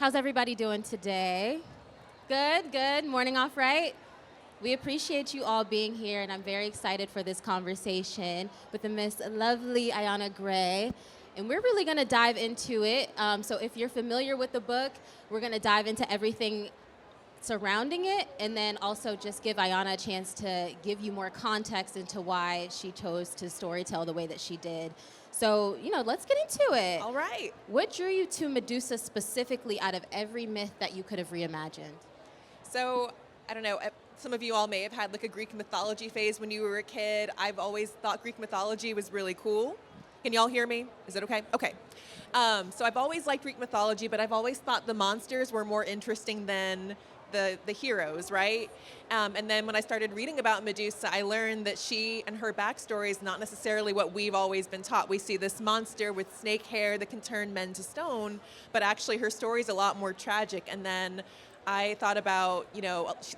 How's everybody doing today? Good, good. Morning off right? We appreciate you all being here, and I'm very excited for this conversation with the Miss Lovely Ayana Gray. And we're really going to dive into it. So if you're familiar with the book, we're going to dive into everything surrounding it, and then also just give Ayana a chance to give you more context into why she chose to storytell the way that she did. So, let's get into it. All right. What drew you to Medusa specifically out of every myth that you could have reimagined? So, I don't know, some of you all may have had like a Greek mythology phase when you were a kid. I've always thought Greek mythology was really cool. Can y'all hear me? Is it okay? Okay. So I've always liked Greek mythology, but I've always thought the monsters were more interesting than the heroes, right? And then when I started reading about Medusa, I learned that she and her backstory is not necessarily what we've always been taught. We see this monster with snake hair that can turn men to stone, but actually her story is a lot more tragic. And then I thought about,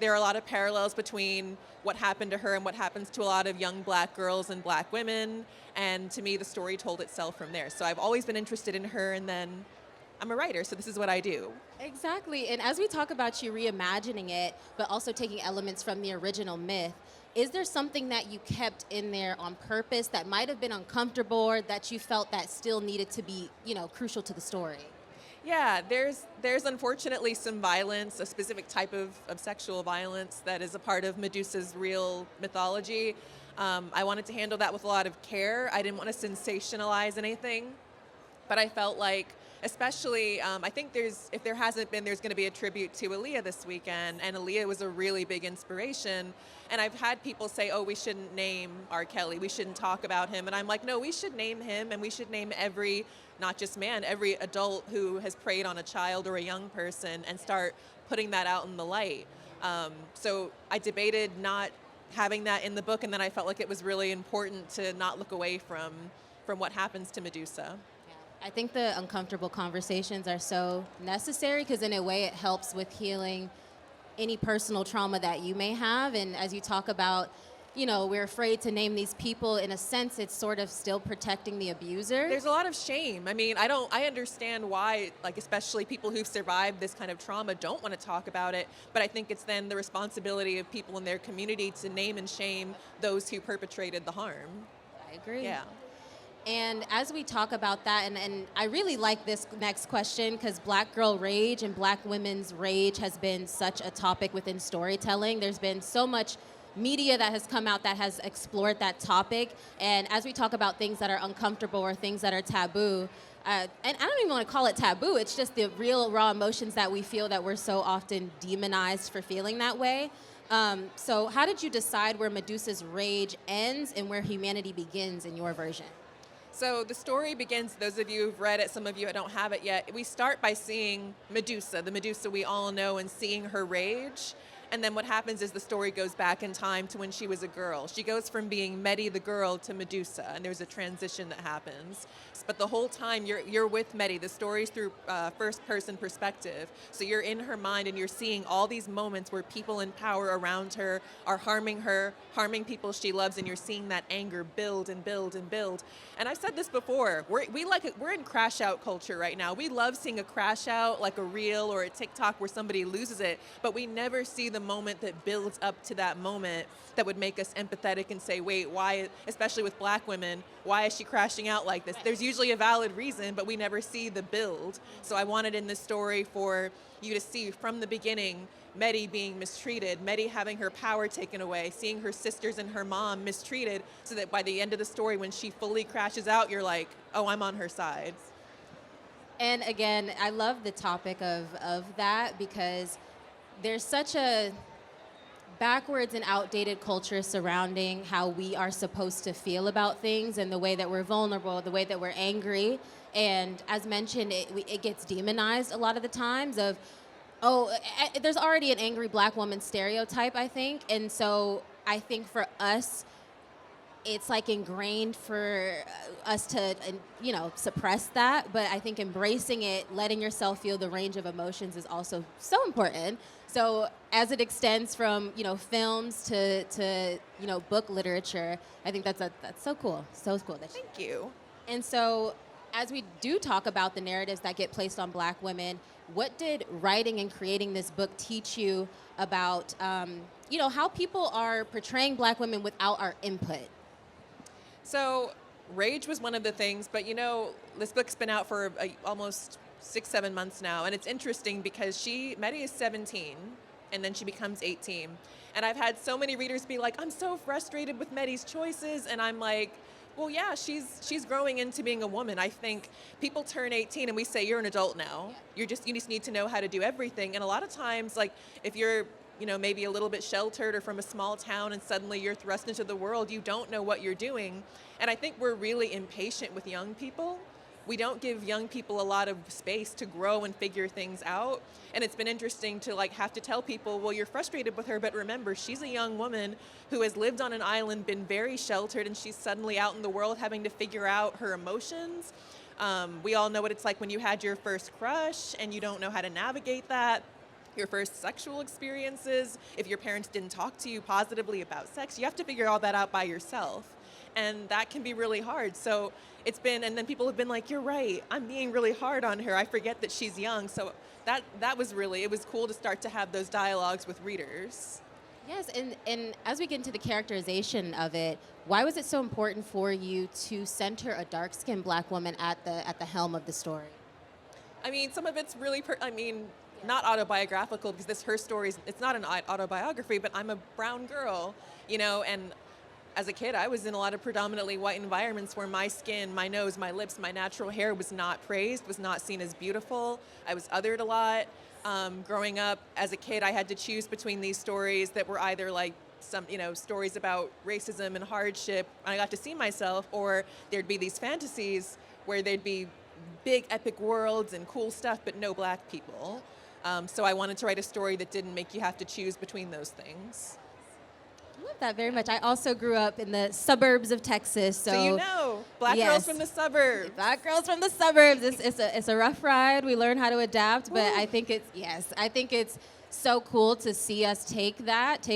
there are a lot of parallels between what happened to her and what happens to a lot of young black girls and black women. And to me, the story told itself from there. So I've always been interested in her, and then I'm a writer, so this is what I do. Exactly. And as we talk about you reimagining it, but also taking elements from the original myth, is there something that you kept in there on purpose that might have been uncomfortable or that you felt that still needed to be, crucial to the story? Yeah, there's unfortunately some violence, a specific type of sexual violence that is a part of Medusa's real mythology. I wanted to handle that with a lot of care. I didn't want to sensationalize anything, but I felt like, especially, I think if there hasn't been, there's going to be a tribute to Aaliyah this weekend, and Aaliyah was a really big inspiration. And I've had people say, oh, we shouldn't name R. Kelly, we shouldn't talk about him. And I'm like, no, we should name him, and we should name every, not just man, every adult who has preyed on a child or a young person and start putting that out in the light. So I debated not having that in the book, and then I felt like it was really important to not look away from what happens to Medusa. I think the uncomfortable conversations are so necessary because in a way it helps with healing any personal trauma that you may have. And as you talk about, we're afraid to name these people, in a sense, it's sort of still protecting the abuser. There's a lot of shame. I mean, I understand why, like, especially people who've survived this kind of trauma don't want to talk about it, but I think it's then the responsibility of people in their community to name and shame those who perpetrated the harm. I agree. Yeah. And as we talk about that, and I really like this next question because Black girl rage and Black women's rage has been such a topic within storytelling. There's been so much media that has come out that has explored that topic. And as we talk about things that are uncomfortable or things that are taboo, and I don't even want to call it taboo, it's just the real raw emotions that we feel that we're so often demonized for feeling that way. So how did you decide where Medusa's rage ends and where humanity begins in your version? So the story begins, those of you who've read it, some of you don't have it yet, we start by seeing Medusa, the Medusa we all know, and seeing her rage. And then what happens is the story goes back in time to when she was a girl. She goes from being Medi the girl to Medusa, and there's a transition that happens. But the whole time you're with Medi. The story's through first-person perspective. So you're in her mind, and you're seeing all these moments where people in power around her, harming people she loves, and you're seeing that anger build and build and build. And I've said this before, we're in crash out culture right now. We love seeing a crash out, like a reel or a TikTok where somebody loses it, but we never see the moment that builds up to that moment that would make us empathetic and say, wait, why, especially with Black women, why is she crashing out like this? There's usually a valid reason, but we never see the build. So I wanted in this story for you to see from the beginning Medi being mistreated, Medi having her power taken away, seeing her sisters and her mom mistreated, so that by the end of the story, when she fully crashes out, you're like, oh, I'm on her side. And again, I love the topic of that because there's such a backwards and outdated culture surrounding how we are supposed to feel about things and the way that we're vulnerable, the way that we're angry. And as mentioned, it gets demonized a lot of the times of, there's already an angry Black woman stereotype, I think. And so I think for us, it's like ingrained for us to, suppress that. But I think embracing it, letting yourself feel the range of emotions is also so important. So as it extends from, films to book literature, I think that's so cool. So cool. Thank you. And so as we do talk about the narratives that get placed on Black women, what did writing and creating this book teach you about, how people are portraying Black women without our input? So rage was one of the things, but this book's been out for almost 6-7 months now, and it's interesting because Medi is 17, and then she becomes 18, and I've had so many readers be like, "I'm so frustrated with Medi's choices," and I'm like, well, yeah, she's growing into being a woman. I think people turn 18 and we say, you're an adult now. You just need to know how to do everything. And a lot of times, like, if you're, maybe a little bit sheltered or from a small town and suddenly you're thrust into the world, you don't know what you're doing. And I think we're really impatient with young people. We don't give young people a lot of space to grow and figure things out. And it's been interesting to have to tell people, well, you're frustrated with her, but remember, she's a young woman who has lived on an island, been very sheltered, and she's suddenly out in the world having to figure out her emotions. We all know what it's like when you had your first crush and you don't know how to navigate that. Your first sexual experiences, if your parents didn't talk to you positively about sex, you have to figure all that out by yourself. And that can be really hard. So and then people have been like, you're right, I'm being really hard on her. I forget that she's young. So that was it was cool to start to have those dialogues with readers. Yes, and as we get into the characterization of it, why was it so important for you to center a dark-skinned Black woman at the helm of the story? I mean, some of it's really, not autobiographical because her story, it's not an autobiography, but I'm a brown girl, and as a kid, I was in a lot of predominantly white environments where my skin, my nose, my lips, my natural hair was not praised, was not seen as beautiful. I was othered a lot. Growing up as a kid, I had to choose between these stories that were either some, stories about racism and hardship, and I got to see myself, or there'd be these fantasies where there'd be big epic worlds and cool stuff, but no Black people. So I wanted to write a story that didn't make you have to choose between those things. I love that very much. I also grew up in the suburbs of Texas, so Black girls from the suburbs. Black girls from the suburbs. It's a rough ride. We learn how to adapt, but I think it's so cool to see us take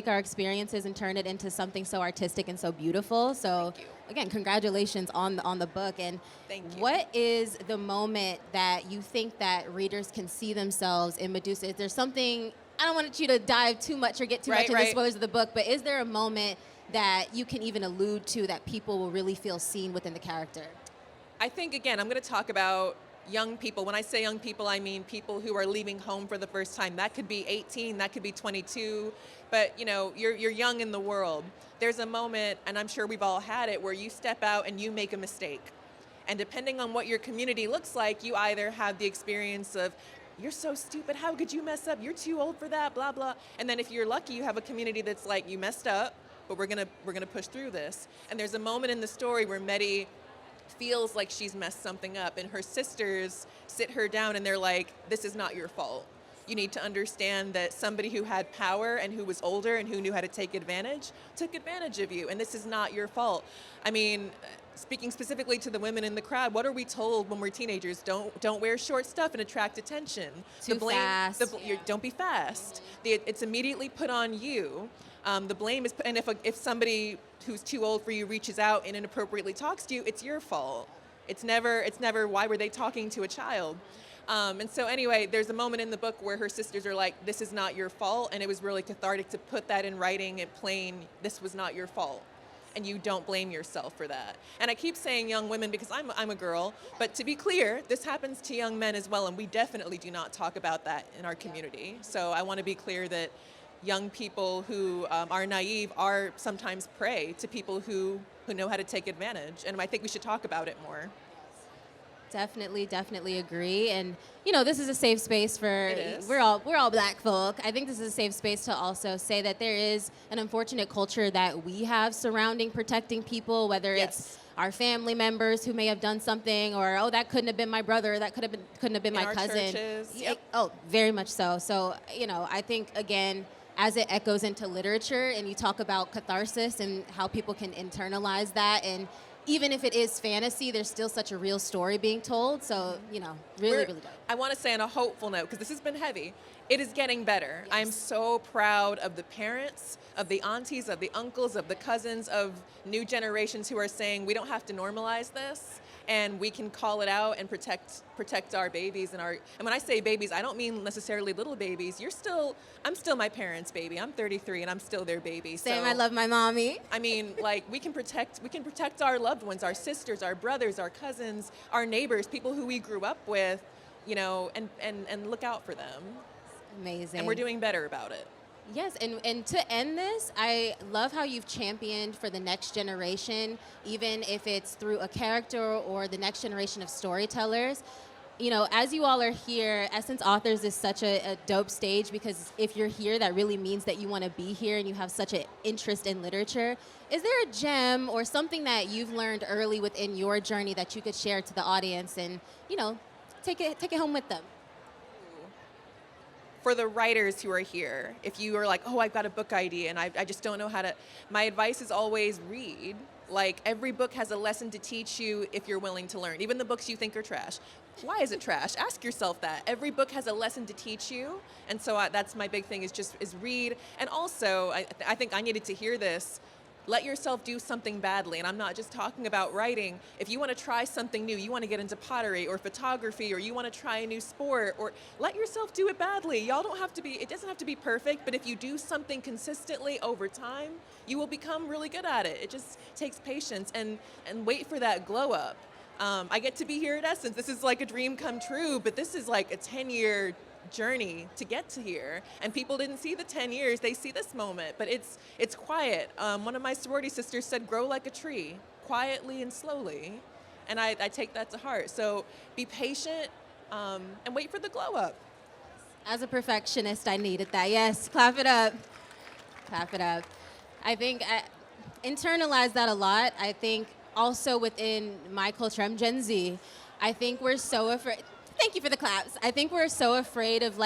our experiences and turn it into something so artistic and so beautiful. So again, congratulations on the book. And thank you. What is the moment that you think that readers can see themselves in Medusa? Is there something? I don't want you to dive too much or get too much into the spoilers of the book, but is there a moment that you can even allude to that people will really feel seen within the character? I think, again, I'm going to talk about young people. When I say young people, I mean people who are leaving home for the first time. That could be 18, that could be 22, but you're young in the world. There's a moment, and I'm sure we've all had it, where you step out and you make a mistake. And depending on what your community looks like, you either have the experience of, you're so stupid, how could you mess up? You're too old for that, blah, blah. And then if you're lucky, you have a community that's like, you messed up, but we're gonna push through this. And there's a moment in the story where Medi feels like she's messed something up, and her sisters sit her down and they're like, this is not your fault. You need to understand that somebody who had power and who was older and who knew how to take advantage took advantage of you, and this is not your fault. I mean, speaking specifically to the women in the crowd, what are we told when we're teenagers? Don't wear short stuff and attract attention. Fast. Don't be fast. It's immediately put on you. The blame is, and if somebody who's too old for you reaches out and inappropriately talks to you, it's your fault. It's never why were they talking to a child? And so anyway, there's a moment in the book where her sisters are like, this is not your fault, and it was really cathartic to put that in writing and plain, this was not your fault. And you don't blame yourself for that. And I keep saying young women because I'm a girl, but to be clear, this happens to young men as well, and we definitely do not talk about that in our community. So I want to be clear that young people who are naive are sometimes prey to people who know how to take advantage, and I think we should talk about it more. Definitely agree. And this is a safe space for we're all Black folk. I think this is a safe space to also say that there is an unfortunate culture that we have surrounding protecting people, whether it's our family members who may have done something, or that couldn't have been my brother, that couldn't have been my cousin. Churches. Yep. Oh, very much so. So I think again, as it echoes into literature, and you talk about catharsis and how people can internalize that, and even if it is fantasy, there's still such a real story being told. So, really dope. I want to say on a hopeful note, because this has been heavy, it is getting better. Yes. I'm so proud of the parents, of the aunties, of the uncles, of the cousins, of new generations who are saying we don't have to normalize this. and we can call it out and protect our babies and when I say babies, I don't mean necessarily little babies. I'm still my parents' baby. I'm 33 and I'm still their baby. Same, So, I love my mommy. I mean, like, we can protect our loved ones, our sisters, our brothers, our cousins, our neighbors, people who we grew up with, and look out for them. Amazing. And we're doing better about it. Yes, and to end this, I love how you've championed for the next generation, even if it's through a character or the next generation of storytellers. As you all are here, Essence Authors is such a dope stage, because if you're here, that really means that you want to be here and you have such an interest in literature. Is there a gem or something that you've learned early within your journey that you could share to the audience and, take it home with them? For the writers who are here, if you are like, oh, I've got a book idea and I just don't know how to, my advice is always read. Like, every book has a lesson to teach you if you're willing to learn. Even the books you think are trash. Why is it trash? Ask yourself that. Every book has a lesson to teach you. And so that's my big thing, is read. And also, I think I needed to hear this. Let yourself do something badly. And I'm not just talking about writing. If you want to try something new, you want to get into pottery or photography, or you want to try a new sport, or let yourself do it badly. It doesn't have to be perfect, but if you do something consistently over time, you will become really good at it. It just takes patience and wait for that glow up. I get to be here at Essence. This is like a dream come true, but this is like a 10-year journey to get to here, and people didn't see the 10 years, they see this moment, but it's quiet. One of my sorority sisters said, grow like a tree, quietly and slowly, and I take that to heart. So be patient and wait for the glow up. As a perfectionist, I needed that. Yes, clap it up. Clap it up. I think I internalize that a lot. I think also within my culture, I'm Gen Z, I think we're so afraid. Thank you for the claps. I think we're so afraid of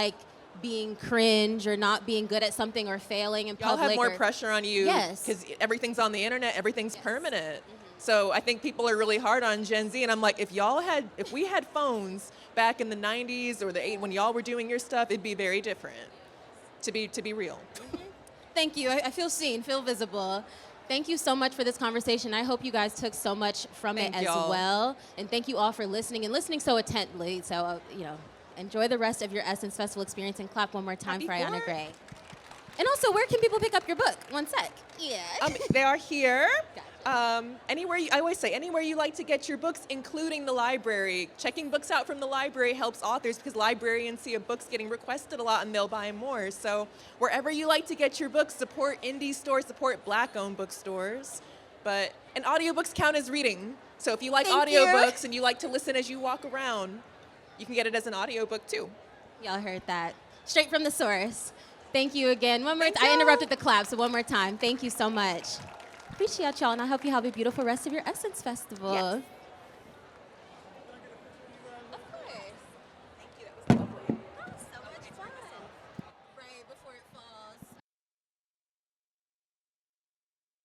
being cringe or not being good at something or failing in Y'all public. have more pressure on you, Yes, because everything's on the internet, everything's permanent. Mm-hmm. So I think people are really hard on Gen Z, and I'm like, if we had phones back in the 90s or the 80s when y'all were doing your stuff, it'd be very different. To be real. Thank you. I feel seen, feel visible. Thank you so much for this conversation. I hope you guys took so much from it as well. And thank you all for listening so attentively. So, enjoy the rest of your Essence Festival experience, and clap one more time for Ayana Gray. And also, where can people pick up your book? One sec. Yeah. They are here. Gotcha. I always say, anywhere you like to get your books, including the library. Checking books out from the library helps authors, because librarians see a book's getting requested a lot and they'll buy more. So wherever you like to get your books, support indie stores, support Black-owned bookstores. And audiobooks count as reading. So if you like audiobooks and you like to listen as you walk around, you can get it as an audiobook too. Y'all heard that. Straight from the source. Thank you again. I interrupted the clap, so one more time. Thank you so much. Appreciate y'all, and I hope you have a beautiful rest of your Essence Festival. Yes.